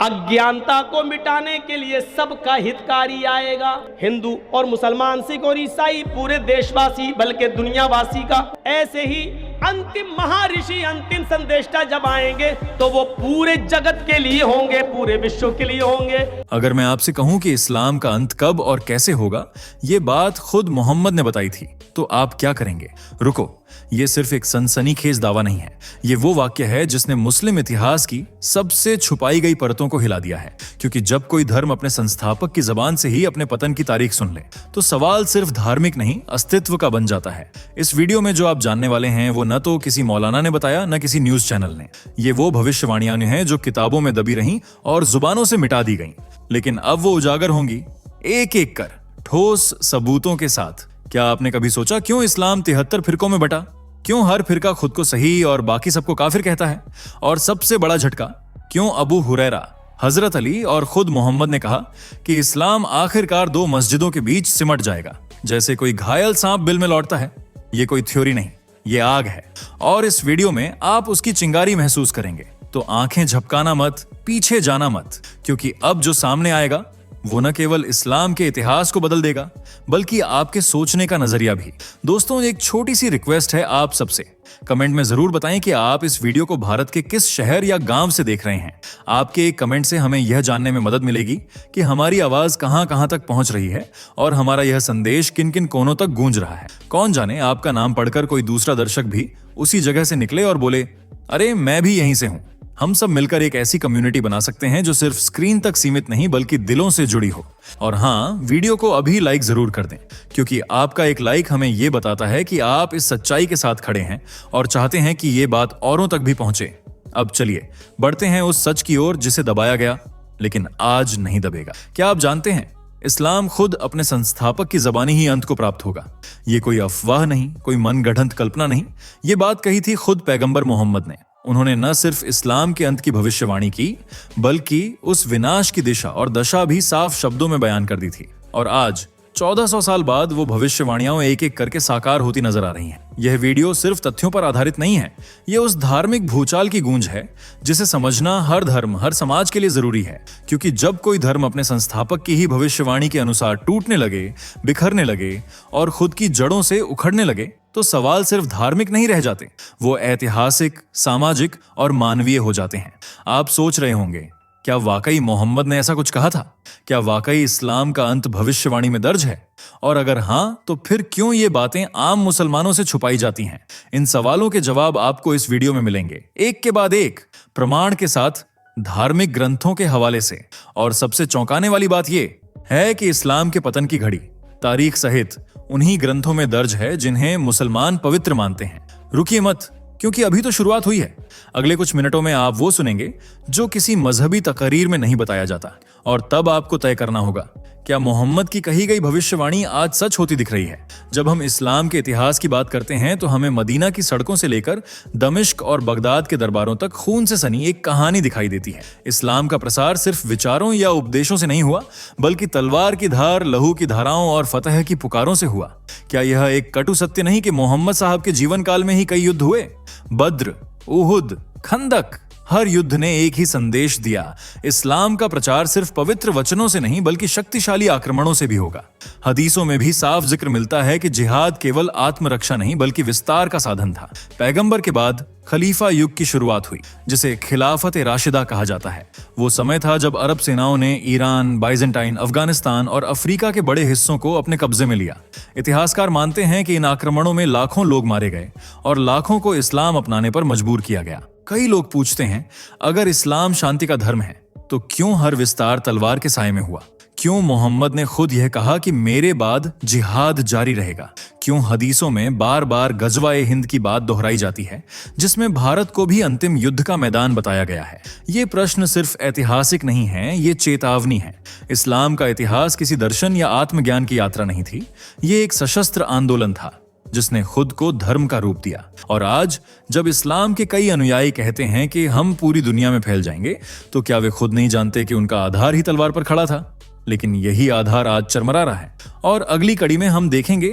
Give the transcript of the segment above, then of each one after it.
अज्ञानता को मिटाने के लिए सबका हितकारी आएगा। हिंदू और मुसलमान, सिख और ईसाई, पूरे देशवासी बल्कि दुनियावासी का। ऐसे ही अंतिम महर्षि, अंतिम संदेष्टा जब आएंगे तो वो पूरे जगत के लिए होंगे, पूरे विश्व के लिए होंगे। अगर मैं आपसे कहूं कि इस्लाम का अंत कब और कैसे होगा, ये बात खुद मोहम्मद ने बताई थी, तो आप क्या करेंगे? रुको, ये सिर्फ एक सनसनीखेज दावा नहीं है। ये वो वाक्य है जिसने मुस्लिम इतिहास की सबसे छुपाई गई परतों को हिला दिया है। क्योंकि जब कोई धर्म अपने संस्थापक की जबान से ही अपने पतन की तारीख सुन ले, तो सवाल सिर्फ धार्मिक नहीं, अस्तित्व का बन जाता है। इस वीडियो में जो आप जानने वाले हैं वो न तो किसी मौलाना ने बताया, न किसी न्यूज चैनल ने। ये वो भविष्यवाणियां हैं जो किताबों में दबी रहीं और जुबानों से मिटा दी गईं, लेकिन अब वो उजागर होंगी एक एक कर, ठोस सबूतों के साथ। क्या आपने कभी सोचा क्यों इस्लाम 73 फिरकों में बटा? क्यों हर फिरका खुद को सही और बाकी सबको काफिर कहता है? और सबसे बड़ा झटका, क्यों अबू हुरैरा, हजरत अली और खुद मोहम्मद ने कहा कि इस्लाम आखिरकार दो मस्जिदों के बीच सिमट जाएगा, जैसे कोई घायल सांप बिल में लौटता है? ये कोई थ्योरी नहीं, ये आग है। और इस वीडियो में आप उसकी चिंगारी महसूस करेंगे। तो आंखें झपकाना मत, पीछे जाना मत, क्योंकि अब जो सामने आएगा वो न केवल इस्लाम के इतिहास को बदल देगा, बल्कि आपके सोचने का नजरिया भी। दोस्तों, एक छोटी सी रिक्वेस्ट है आप सबसे, कमेंट में जरूर बताएं कि आप इस वीडियो को भारत के किस शहर या गांव से देख रहे हैं। आपके एक कमेंट से हमें यह जानने में मदद मिलेगी कि हमारी आवाज कहां कहां तक पहुंच रही है और हमारा यह संदेश किन किन कोनों तक गूंज रहा है। कौन जाने आपका नाम पढ़कर कोई दूसरा दर्शक भी उसी जगह से निकले और बोले, अरे मैं भी यहीं से हूं। हम सब मिलकर एक ऐसी कम्युनिटी बना सकते हैं जो सिर्फ स्क्रीन तक सीमित नहीं बल्कि दिलों से जुड़ी हो। और हाँ, वीडियो को अभी लाइक जरूर कर दें, क्योंकि आपका एक लाइक हमें यह बताता है कि आप इस सच्चाई के साथ खड़े हैं और चाहते हैं कि ये बात औरों तक भी पहुंचे। अब चलिए बढ़ते हैं उस सच की ओर जिसे दबाया गया, लेकिन आज नहीं दबेगा। क्या आप जानते हैं, इस्लाम खुद अपने संस्थापक की जबानी ही अंत को प्राप्त होगा। ये कोई अफवाह नहीं, कोई मनगढ़ंत कल्पना नहीं। ये बात कही थी खुद पैगंबर मोहम्मद ने। उन्होंने न सिर्फ इस्लाम के अंत की भविष्यवाणी की, बल्कि उस विनाश की दिशा और दशा भी साफ शब्दों में बयान कर दी थी। और आज 1400 साल बाद वो भविष्यवाणियां एक एक करके साकार होती नजर आ रही हैं। यह वीडियो सिर्फ तथ्यों पर आधारित नहीं है, ये उस धार्मिक भूचाल की गूंज है जिसे समझना हर धर्म, हर समाज के लिए जरूरी है। क्योंकि जब कोई धर्म अपने संस्थापक की ही भविष्यवाणी के अनुसार टूटने लगे, बिखरने लगे और खुद की जड़ों से उखड़ने लगे, तो सवाल सिर्फ धार्मिक नहीं रह जाते, वो ऐतिहासिक, सामाजिक और मानवीय हो जाते हैं। आप सोच रहे होंगे, क्या वाकई मोहम्मद ने ऐसा कुछ कहा था? क्या वाकई इस्लाम का अंत भविष्यवाणी में दर्ज है? और अगर हां, तो फिर क्यों ये बातें आम मुसलमानों से छुपाई जाती हैं? इन सवालों के जवाब आपको इस वीडियो में मिलेंगे, एक के बाद एक, प्रमाण के साथ, धार्मिक ग्रंथों के हवाले से। और सबसे चौंकाने वाली बात यह है कि इस्लाम के पतन की घड़ी तारीख सहित उन्हीं ग्रंथों में दर्ज है जिन्हें मुसलमान पवित्र मानते हैं। रुकिए मत, क्योंकि अभी तो शुरुआत हुई है। अगले कुछ मिनटों में आप वो सुनेंगे जो किसी मजहबी तकरीर में नहीं बताया जाता, और तब आपको तय करना होगा, क्या मोहम्मद की कही गई भविष्यवाणी आज सच होती दिख रही है? जब हम इस्लाम के इतिहास की बात करते हैं तो हमें मदीना की सड़कों से लेकर दमिश्क और बगदाद के दरबारों तक खून से सनी एक कहानी दिखाई देती है। इस्लाम का प्रसार सिर्फ विचारों या उपदेशों से नहीं हुआ, बल्कि तलवार की धार, लहू की धाराओं और फतह की पुकारों से हुआ। क्या यह एक कटु सत्य नहीं कि मोहम्मद साहब के जीवन काल में ही कई युद्ध हुए? बद्र, उहुद, खंदक, हर युद्ध ने एक ही संदेश दिया, इस्लाम का प्रचार सिर्फ पवित्र वचनों से नहीं बल्कि शक्तिशाली आक्रमणों से भी होगा। हदीसों में भी साफ जिक्र मिलता है कि जिहाद केवल आत्मरक्षा नहीं बल्कि विस्तार का साधन था। पैगंबर के बाद खलीफा युग की शुरुआत हुई, जिसे खिलाफत राशिदा कहा जाता है। वो समय था जब अरब सेनाओं ने ईरान, बाइजेंटाइन, अफगानिस्तान और अफ्रीका के बड़े हिस्सों को अपने कब्जे में लिया। इतिहासकार मानते हैं कि इन आक्रमणों में लाखों लोग मारे गए और लाखों को इस्लाम अपनाने पर मजबूर किया गया। कई लोग पूछते हैं, अगर इस्लाम शांति का धर्म है तो क्यों हर विस्तार तलवार के साए में हुआ? क्यों मोहम्मद ने खुद यह कहा कि मेरे बाद जिहाद जारी रहेगा? क्यों हदीसों में बार बार गजवा-ए हिंद की बात दोहराई जाती है, जिसमें भारत को भी अंतिम युद्ध का मैदान बताया गया है? ये प्रश्न सिर्फ ऐतिहासिक नहीं है, ये चेतावनी है। इस्लाम का इतिहास किसी दर्शन या आत्मज्ञान की यात्रा नहीं थी, ये एक सशस्त्र आंदोलन था जिसने खुद को धर्म का रूप दिया। और आज जब इस्लाम के कई अनुयायी कहते हैं कि हम पूरी दुनिया में फैल जाएंगे, तो क्या वे खुद नहीं जानते कि उनका आधार ही तलवार पर खड़ा था? लेकिन यही आधार आज चरमरा रहा है। और अगली कड़ी में हम देखेंगे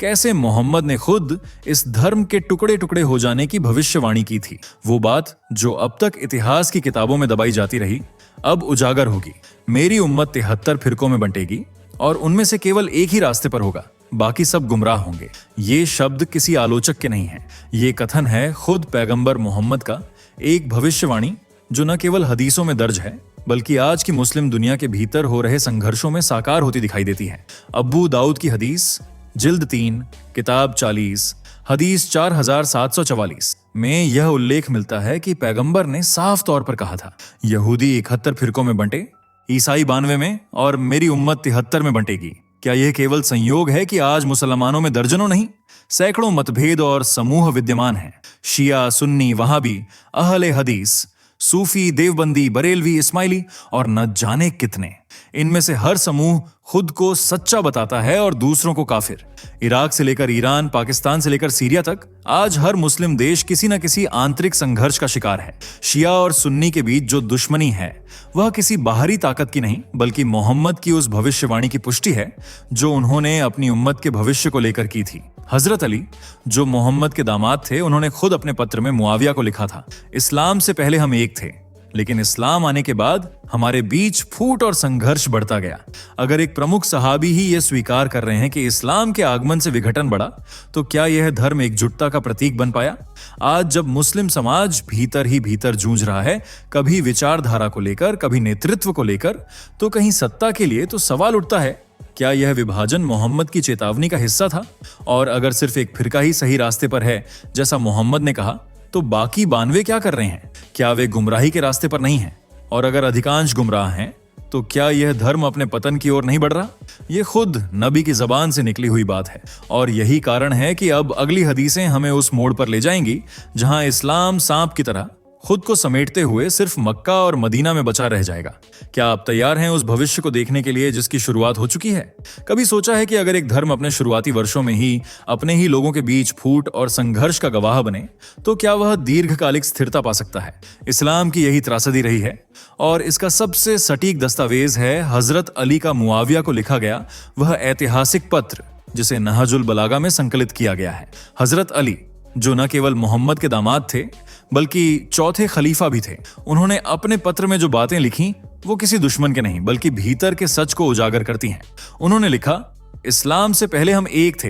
कैसे मोहम्मद ने खुद इस धर्म के टुकड़े टुकड़े हो जाने की भविष्यवाणी की थी। वो बात जो अब तक इतिहास की किताबों में दबाई जाती रही, अब उजागर होगी। मेरी उम्मत 73 फिरकों में बंटेगी और उनमें से केवल एक ही रास्ते पर होगा, बाकी सब गुमराह होंगे। ये शब्द किसी आलोचक के नहीं है, ये कथन है खुद पैगंबर मोहम्मद का, एक भविष्यवाणी जो न केवल हदीसों में दर्ज है बल्कि आज की मुस्लिम दुनिया के भीतर हो रहे संघर्षों में साकार होती दिखाई देती है। अब्बू दाऊद की हदीस, जिल्द 3, किताब 40, हदीस 4744 में यह उल्लेख मिलता है कि पैगंबर ने साफ तौर पर कहा था, यहूदी 71 फिरकों में बंटे, ईसाई 92 में और मेरी उम्मत 73 में बंटेगी। क्या यह केवल संयोग है कि आज मुसलमानों में दर्जनों नहीं, सैकड़ों मतभेद और समूह विद्यमान हैं? शिया, सुन्नी, वहाबी, अहले हदीस, सूफी, देवबंदी, बरेलवी, इस्माइली और न जाने कितने। इनमें से हर समूह खुद को सच्चा बताता है और दूसरों को काफिर। इराक से लेकर ईरान, पाकिस्तान से लेकर सीरिया तक आज हर मुस्लिम देश किसी न किसी आंतरिक संघर्ष का शिकार है। शिया और सुन्नी के बीच जो दुश्मनी है वह किसी बाहरी ताकत की नहीं बल्कि मोहम्मद की उस भविष्यवाणी की पुष्टि है जो उन्होंने अपनी उम्मत के भविष्य को लेकर की थी। हजरत अली जो मोहम्मद के दामाद थे, उन्होंने खुद अपने पत्र में मुआविया को लिखा था, इस्लाम से पहले हम एक थे, लेकिन इस्लाम आने के बाद हमारे बीच फूट और संघर्ष बढ़ता गया। अगर एक प्रमुख सहाबी ही यह स्वीकार कर रहे हैं कि इस्लाम के आगमन से विघटन बढ़ा, तो क्या यह धर्म एकजुटता का प्रतीक बन पाया? आज जब मुस्लिम समाज भीतर ही भीतर जूझ रहा है, कभी विचारधारा को लेकर, कभी नेतृत्व को लेकर, तो कहीं सत्ता के लिए, तो सवाल उठता है, क्या यह विभाजन मोहम्मद की चेतावनी का हिस्सा था? और अगर सिर्फ एक फिरका ही सही रास्ते पर है जैसा मोहम्मद ने कहा, तो बाकी 92 क्या कर रहे हैं? क्या वे गुमराही के रास्ते पर नहीं हैं? और अगर अधिकांश गुमराह हैं, तो क्या यह धर्म अपने पतन की ओर नहीं बढ़ रहा? यह खुद नबी की जबान से निकली हुई बात है और यही कारण है कि अब अगली हदीसें हमें उस मोड़ पर ले जाएंगी जहां इस्लाम सांप की तरह खुद को समेटते हुए सिर्फ मक्का और मदीना में बचा रह जाएगा। क्या आप तैयार हैं उस भविष्य को देखने के लिए जिसकी शुरुआत हो चुकी है? कभी सोचा है कि अगर एक धर्म अपने शुरुआती वर्षों में ही अपने ही लोगों के बीच फूट और संघर्ष का गवाह बने, तो क्या वह दीर्घकालिक स्थिरता पा सकता है? इस्लाम की यही त्रासदी रही है और इसका सबसे सटीक दस्तावेज है हजरत अली का मुआविया को लिखा गया वह ऐतिहासिक पत्र जिसे नहजुल बलागा में संकलित किया गया है। हजरत अली जो न केवल मोहम्मद के दामाद थे बल्कि चौथे खलीफा भी थे, उन्होंने अपने पत्र में जो बातें लिखी वो किसी दुश्मन के नहीं बल्कि भीतर के सच को उजागर करती हैं। उन्होंने लिखा, इस्लाम से पहले हम एक थे,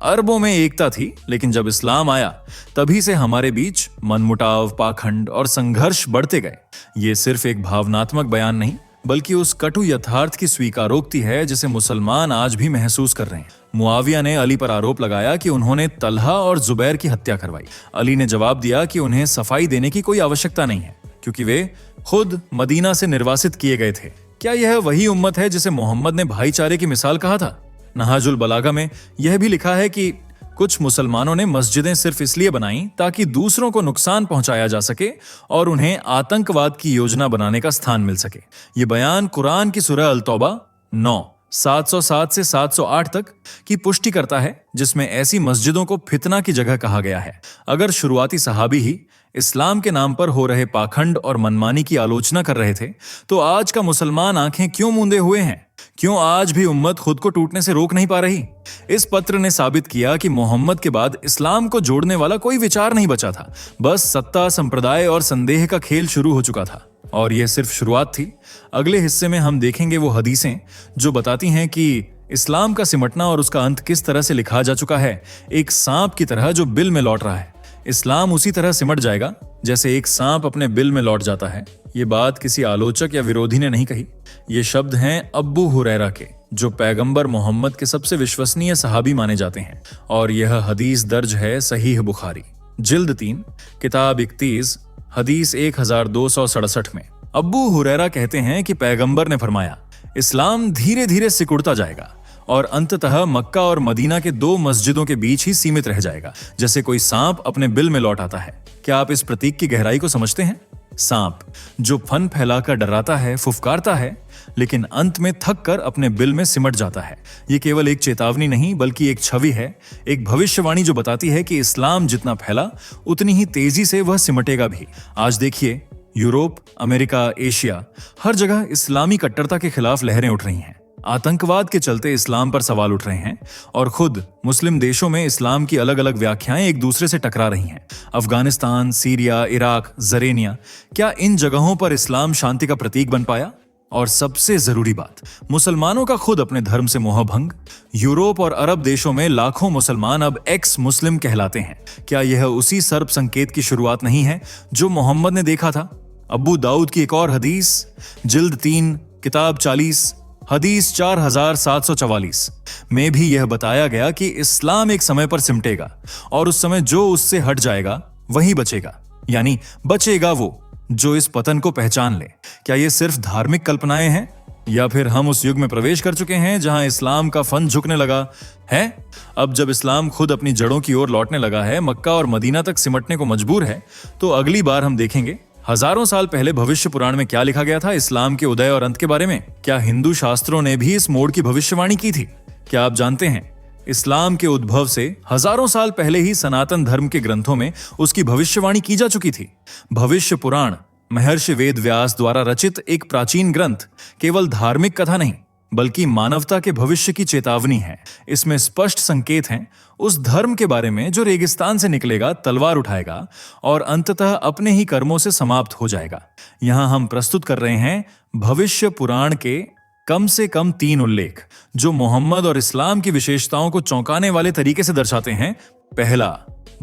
अरबों में एकता थी, लेकिन जब इस्लाम आया तभी से हमारे बीच मनमुटाव, पाखंड और संघर्ष बढ़ते गए। ये सिर्फ एक भावनात्मक बयान नहीं बल्कि उस कटु यथार्थ की स्वीकारोक्ति है जिसे मुसलमान आज भी महसूस कर रहे हैं। मुआविया ने अली पर आरोप लगाया कि उन्होंने तलहा और जुबैर की हत्या करवाई। अली ने जवाब दिया कि उन्हें सफाई देने की कोई आवश्यकता नहीं है क्योंकि वे खुद मदीना से निर्वासित किए गए थे। क्या यह वही उम्मत है जिसे मोहम्मद ने भाईचारे की मिसाल कहा था? नहजुल बलागा में यह भी लिखा है कि कुछ मुसलमानों ने मस्जिदें सिर्फ इसलिए बनाई ताकि दूसरों को नुकसान पहुंचाया जा सके और उन्हें आतंकवाद की योजना बनाने का स्थान मिल सके। ये बयान कुरान की सूरह अल-तौबा 9:707 से 708 तक की पुष्टि करता है जिसमें ऐसी मस्जिदों को फितना की जगह कहा गया है। अगर शुरुआती सहाबी ही इस्लाम के नाम पर हो रहे पाखंड और मनमानी की आलोचना कर रहे थे, तो आज का मुसलमान आंखें क्यों मूंदे हुए हैं? क्यों आज भी उम्मत खुद को टूटने से रोक नहीं पा रही? इस पत्र ने साबित किया कि मोहम्मद के बाद इस्लाम को जोड़ने वाला कोई विचार नहीं बचा था। बस सत्ता, संप्रदाय और संदेह का खेल शुरू हो चुका था और यह सिर्फ शुरुआत थी। अगले हिस्से में हम देखेंगे वो हदीसें जो बताती हैं कि इस्लाम का सिमटना और उसका अंत किस तरह से लिखा जा चुका है, एक सांप की तरह जो बिल में लौट रहा है। इस्लाम उसी तरह सिमट जाएगा जैसे एक सांप अपने बिल में लौट जाता है। ये बात किसी आलोचक या विरोधी ने नहीं कही। ये शब्द हैं अब्बू हुरैरा के, जो पैगंबर मोहम्मद के सबसे विश्वसनीय सहाबी माने जाते हैं और यह हदीस दर्ज है सहीह बुखारी, जिल्द 3, किताब 31, हदीस 1267 में। अब्बू हुरैरा कहते हैं कि पैगंबर ने फरमाया, इस्लाम धीरे धीरे सिकुड़ता जाएगा और अंततः मक्का और मदीना के 2 मस्जिदों के बीच ही सीमित रह जाएगा, जैसे कोई सांप अपने बिल में लौट आता है। क्या आप इस प्रतीक की गहराई को समझते हैं? सांप जो फन फैलाकर डराता है, फुफकारता है, लेकिन अंत में थक कर अपने बिल में सिमट जाता है। ये केवल एक चेतावनी नहीं बल्कि एक छवि है, एक भविष्यवाणी जो बताती है कि इस्लाम जितना फैला उतनी ही तेजी से वह सिमटेगा भी। आज देखिए, यूरोप, अमेरिका, एशिया, हर जगह इस्लामी कट्टरता के खिलाफ लहरें उठ रही हैं। आतंकवाद के चलते इस्लाम पर सवाल उठ रहे हैं और खुद मुस्लिम देशों में इस्लाम की अलग अलग व्याख्याएं एक दूसरे से टकरा रही हैं। अफगानिस्तान, सीरिया, इराक, जरेनिया, क्या इन जगहों पर इस्लाम शांति का प्रतीक बन पाया? और सबसे जरूरी बात, मुसलमानों का खुद अपने धर्म से मोहभंग। यूरोप और अरब देशों में लाखों मुसलमान अब एक्स मुस्लिम कहलाते हैं। क्या यह उसी सर्प संकेत की शुरुआत नहीं है जो मोहम्मद ने देखा था? अबू दाऊद की एक और हदीस, जिल्द 3, किताब 40, हदीस 4744 में भी यह बताया गया कि इस्लाम एक समय पर सिमटेगा और उस समय जो उससे हट जाएगा वही बचेगा, यानी बचेगा वो जो इस पतन को पहचान ले। क्या ये सिर्फ धार्मिक कल्पनाएं हैं या फिर हम उस युग में प्रवेश कर चुके हैं जहां इस्लाम का फन झुकने लगा है? अब जब इस्लाम खुद अपनी जड़ों की ओर लौटने लगा है, मक्का और मदीना तक सिमटने को मजबूर है, तो अगली बार हम देखेंगे हजारों साल पहले भविष्य पुराण में क्या लिखा गया था इस्लाम के उदय और अंत के बारे में। क्या हिंदू शास्त्रों ने भी इस मोड़ की भविष्यवाणी की थी? क्या आप जानते हैं इस्लाम के उद्भव से हजारों साल पहले ही सनातन धर्म के ग्रंथों में उसकी भविष्यवाणी की जा चुकी थी। भविष्य पुराण महर्षि वेद व्यास द्वारा रचित एक प्राचीन ग्रंथ केवल धार्मिक कथा नहीं बल्कि मानवता के भविष्य की चेतावनी है। इसमें स्पष्ट संकेत हैं उस धर्म के बारे में जो रेगिस्तान से निकलेगा, तलवार उठाएगा और अंततः अपने ही कर्मों से समाप्त हो जाएगा। यहां हम प्रस्तुत कर रहे हैं भविष्य पुराण के कम से कम 3 उल्लेख जो मोहम्मद और इस्लाम की विशेषताओं को चौंकाने वाले तरीके से दर्शाते हैं। पहला,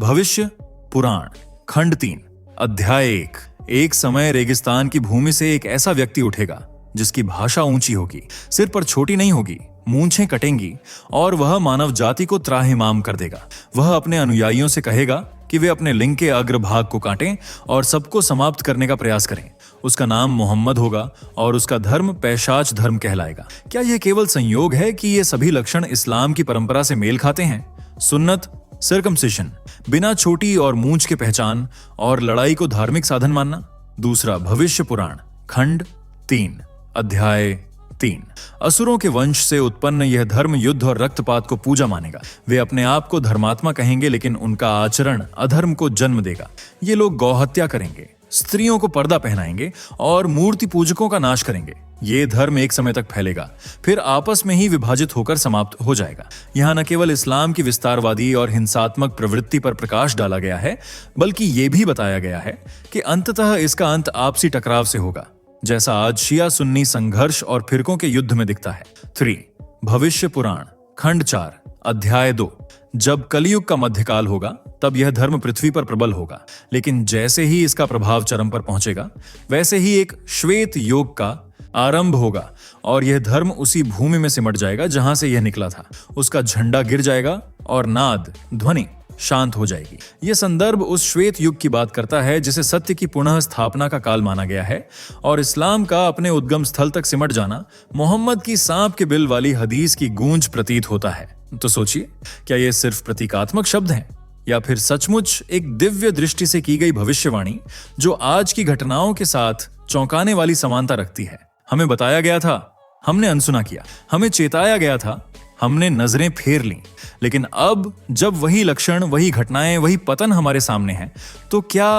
भविष्य पुराण खंड 3 अध्याय 1। एक समय रेगिस्तान की भूमि से एक ऐसा व्यक्ति उठेगा जिसकी भाषा ऊंची होगी, सिर पर छोटी नहीं होगी, मूंछें कटेंगी और वह मानव जाति को त्राहिमाम कर देगा। वह अपने अनुयायियों से कहेगा कि वे अपने लिंग के अग्रभाग को काटें और सबको समाप्त करने का प्रयास करें। उसका नाम मोहम्मद होगा और उसका धर्म पैशाच धर्म कहलाएगा। क्या यह केवल संयोग है कि ये सभी लक्षण इस्लाम की परंपरा से मेल खाते हैं? सुन्नत, सर्कमसिशन, बिना छोटी और मूंछ के पहचान और लड़ाई को धार्मिक साधन मानना। दूसरा, भविष्य पुराण खंड 3 अध्याय 3। असुरों के वंश से उत्पन्न यह धर्म युद्ध और रक्तपात को पूजा मानेगा। वे अपने आप को धर्मात्मा कहेंगे लेकिन उनका आचरण अधर्म को जन्म देगा। ये लोग गौहत्या करेंगे, स्त्रियों को पर्दा पहनाएंगे और मूर्ति पूजकों का नाश करेंगे। ये धर्म एक समय तक फैलेगा, फिर आपस में ही विभाजित होकर समाप्त हो जाएगा। यहाँ न केवल इस्लाम की विस्तारवादी और हिंसात्मक प्रवृत्ति पर प्रकाश डाला गया है बल्कि ये भी बताया गया है कि अंततः इसका अंत आपसी टकराव से होगा, जैसा आज शिया सुन्नी संघर्ष और फिरकों के युद्ध में दिखता है। 3 भविष्य पुराण खंड 4 अध्याय 2। जब कलयुग का मध्यकाल होगा तब यह धर्म पृथ्वी पर प्रबल होगा, लेकिन जैसे ही इसका प्रभाव चरम पर पहुंचेगा वैसे ही एक श्वेत योग का आरंभ होगा और यह धर्म उसी भूमि में सिमट जाएगा जहां से यह निकला था। उसका झंडा गिर जाएगा और नाद ध्वनि शांत हो जाएगी। यह संदर्भ उस श्वेत युग की बात करता है जिसे सत्य की पुनः स्थापना का काल माना गया है और इस्लाम का अपने उद्गम स्थल तक सिमट जाना मोहम्मद की सांप के बिल वाली हदीस की गूंज प्रतीत होता है। तो सोचिए, क्या यह सिर्फ प्रतीकात्मक शब्द हैं या फिर सचमुच एक दिव्य दृष्टि से की गई भविष्यवाणी जो आज की घटनाओं के साथ चौंकाने वाली समानता रखती है? हमें बताया गया था, हमने अनसुना किया, हमें चेताया गया था, हमने नजरें फेर लीं, लेकिन अब जब वही लक्षण, वही घटनाएं, वही पतन हमारे सामने हैं, तो क्या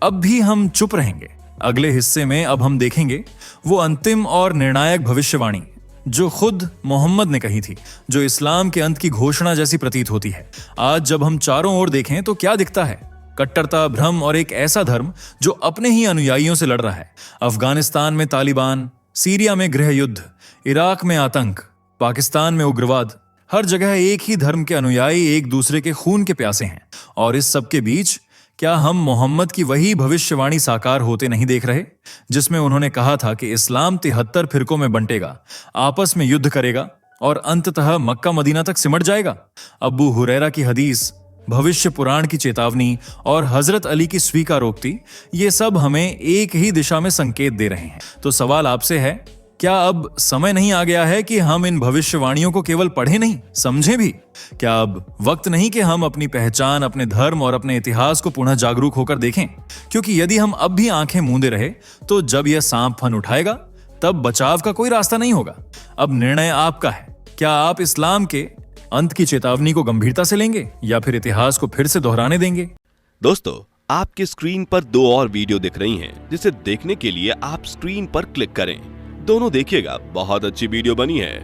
अब भी हम चुप रहेंगे? अगले हिस्से में अब हम देखेंगे वो अंतिम और निर्णायक भविष्यवाणी जो खुद मोहम्मद ने कही थी, जो इस्लाम के अंत की घोषणा जैसी प्रतीत होती है। आज जब हम चारों ओर देखें तो क्या दिखता है? कट्टरता, भ्रम और एक ऐसा धर्म जो अपने ही अनुयायियों से लड़ रहा है। अफगानिस्तान में तालिबान, सीरिया में गृह युद्ध, इराक में आतंक, पाकिस्तान में उग्रवाद, हर जगह एक ही धर्म के अनुयायी एक दूसरे के खून के प्यासे हैं। और इस सब के बीच क्या हम मोहम्मद की वही भविष्यवाणी साकार होते नहीं देख रहे जिसमें उन्होंने कहा था कि इस्लाम 73 फिरकों में बंटेगा, आपस में युद्ध करेगा और अंततः मक्का मदीना तक सिमट जाएगा? अबू हुरैरा की हदीस, भविष्य पुराण की चेतावनी और हजरत अली की स्वीकारोक्ति, ये सब हमें एक ही दिशा में संकेत दे रहे हैं। तो सवाल आपसे है, क्या अब समय नहीं आ गया है कि हम इन भविष्यवाणियों को केवल पढ़ें नहीं, समझें भी? क्या अब वक्त नहीं कि हम अपनी पहचान, अपने धर्म और अपने इतिहास को पुनः जागरूक होकर देखें? क्योंकि यदि हम अब भी आंखें मूंदे रहे तो जब यह सांप फन उठाएगा तब बचाव का कोई रास्ता नहीं होगा। अब निर्णय आपका है। क्या आप इस्लाम के अंत की चेतावनी को गंभीरता से लेंगे या फिर इतिहास को फिर से दोहराने देंगे? दोस्तों, आपकी स्क्रीन पर 2 और वीडियो दिख रही हैं, जिसे देखने के लिए आप स्क्रीन पर क्लिक करें। दोनों देखिएगा, बहुत अच्छी वीडियो बनी है।